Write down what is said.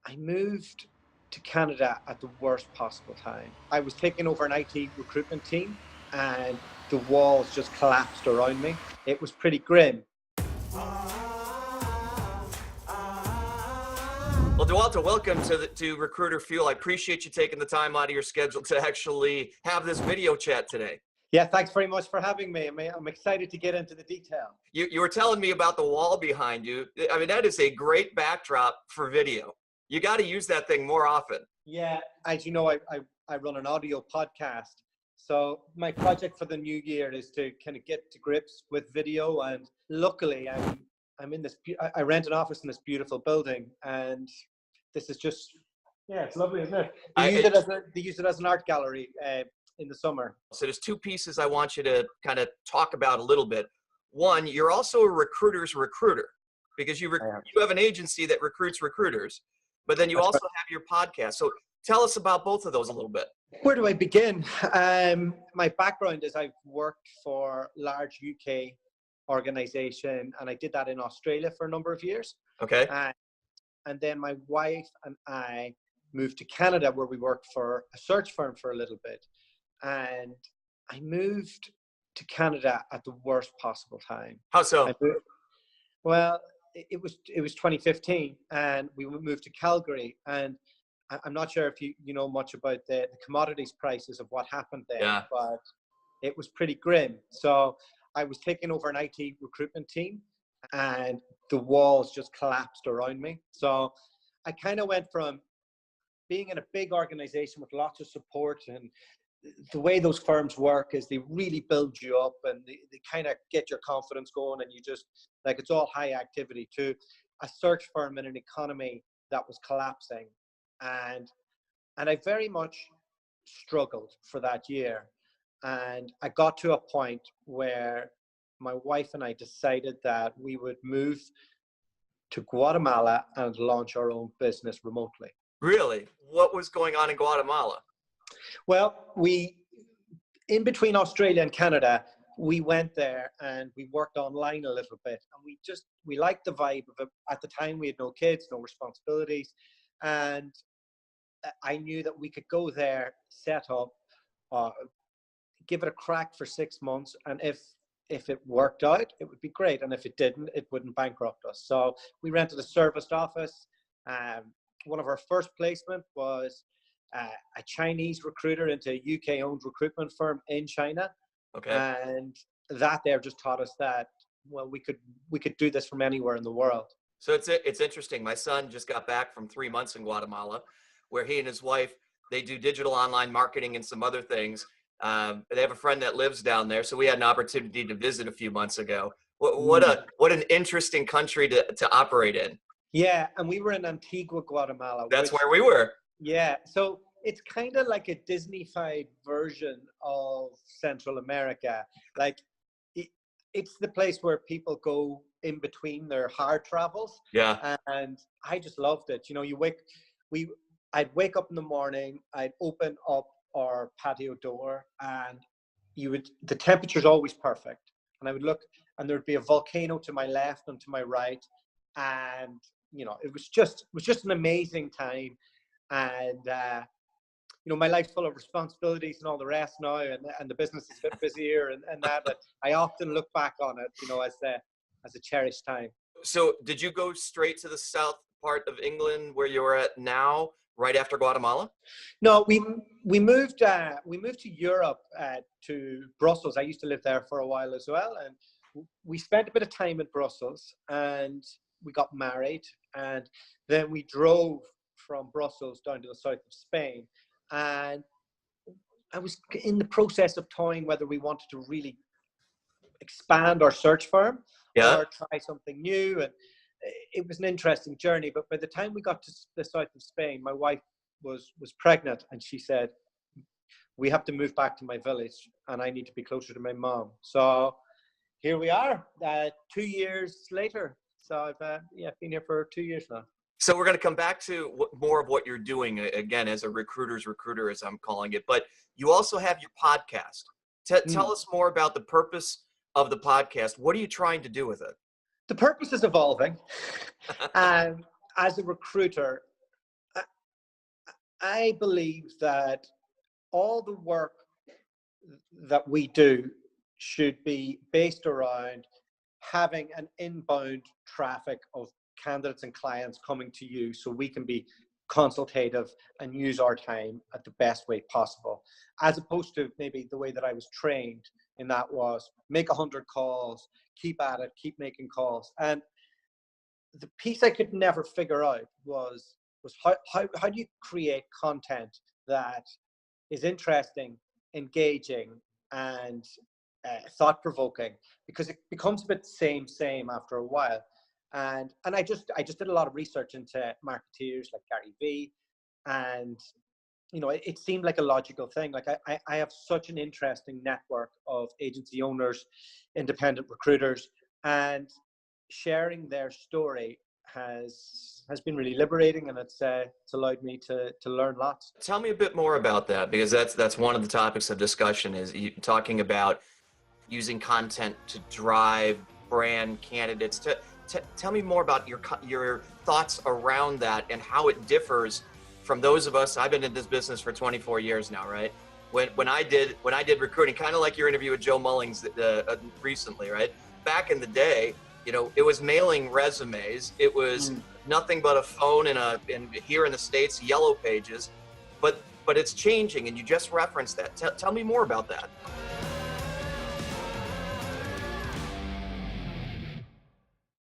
I moved to Canada at the worst possible time. I was taking over an IT recruitment team and the walls just collapsed around me. It was pretty grim. Well, Dualta, welcome to Recruiter Fuel. I appreciate you taking the time out of your schedule to actually have this video chat today. Yeah, thanks very much for having me. I'm excited to get into the detail. You were telling me about the wall behind you. I mean, that is a great backdrop for video. You got to use that thing more often. Yeah, as you know, I run an audio podcast. So my project for the new year is to kind of get to grips with video. And luckily, I'm in this. I rent an office in this beautiful building, and this is just it's lovely, isn't it? They use it as an art gallery in the summer. So there's two pieces I want you to kind of talk about a little bit. One, you're also a recruiter's recruiter because you have an agency that recruits recruiters, but then you also have your podcast. So tell us about both of those a little bit. Where do I begin? My background is I've worked for a large UK organization, and I did that in Australia for a number of years. Okay. And then my wife and I moved to Canada, where we worked for a search firm for a little bit. And I moved to Canada at the worst possible time. How so? Well, it was 2015, and we moved to Calgary. And I'm not sure if you know much about the commodities prices of what happened there, but it was pretty grim. So I was taking over an IT recruitment team, and the walls just collapsed around me. So I kind of went from being in a big organization with lots of support, and the way those firms work is they really build you up and they kind of get your confidence going, and you just like it's all high activity, to a search firm in an economy that was collapsing. And I very much struggled for that year. And I got to a point where my wife and I decided that we would move to Guatemala and launch our own business remotely. Really? What was going on in Guatemala? Well, in between Australia and Canada, we went there and we worked online a little bit. And we liked the vibe of it. At the time, we had no kids, no responsibilities. And I knew that we could go there, set up, give it a crack for 6 months. And if it worked out, it would be great. And if it didn't, it wouldn't bankrupt us. So we rented a serviced office. One of our first placement was a Chinese recruiter into a UK-owned recruitment firm in China. Okay. And that there just taught us that, well, we could do this from anywhere in the world. So it's interesting. My son just got back from 3 months in Guatemala, where he and his wife, they do digital online marketing and some other things. They have a friend that lives down there, so we had an opportunity to visit a few months ago. What an interesting country to operate in. Yeah, and we were in Antigua, Guatemala. That's where we were. Yeah, so it's kind of like a Disney-fied version of Central America. Like it's the place where people go in between their hard travels. Yeah. And I just loved it. You know, I'd wake up in the morning, I'd open up our patio door, and the temperature's always perfect. And I would look, and there'd be a volcano to my left and to my right. And, you know, it was just an amazing time. And, you know, my life's full of responsibilities and all the rest now, and the business is a bit busier and that, but I often look back on it, you know, as a cherished time. So did you go straight to the south part of England where you're at now, right after Guatemala? No, we moved to Europe, to Brussels. I used to live there for a while as well, and we spent a bit of time in Brussels, and we got married, and then we drove from Brussels down to the south of Spain. And I was in the process of toying whether we wanted to really expand our search firm or try something new. And it was an interesting journey. But by the time we got to the south of Spain, my wife was pregnant, and she said, we have to move back to my village and I need to be closer to my mom. So here we are, 2 years later. So I've been here for 2 years now. So we're going to come back to more of what you're doing, again, as a recruiter's recruiter, as I'm calling it. But you also have your podcast. Tell us more about the purpose of the podcast. What are you trying to do with it? The purpose is evolving. As a recruiter, I believe that all the work that we do should be based around having an inbound traffic of candidates and clients coming to you so we can be consultative and use our time at the best way possible, as opposed to maybe the way that I was trained in that was make 100 calls, keep at it, keep making calls. And the piece I could never figure out was how do you create content that is interesting, engaging, and thought-provoking, because it becomes a bit same after a while. And I just did a lot of research into marketeers like Gary Vee, and it seemed like a logical thing. Like I have such an interesting network of agency owners, independent recruiters, and sharing their story has been really liberating, and it's allowed me to learn lots. Tell me a bit more about that, because that's one of the topics of discussion, is you talking about using content to drive brand candidates. Tell me more about your thoughts around that and how it differs from those of us. I've been in this business for 24 years now, right? When I did recruiting, kind of like your interview with Joe Mullings recently, right? Back in the day, it was mailing resumes. It was nothing but a phone and here in the States, yellow pages. But it's changing, and you just referenced that. Tell me more about that.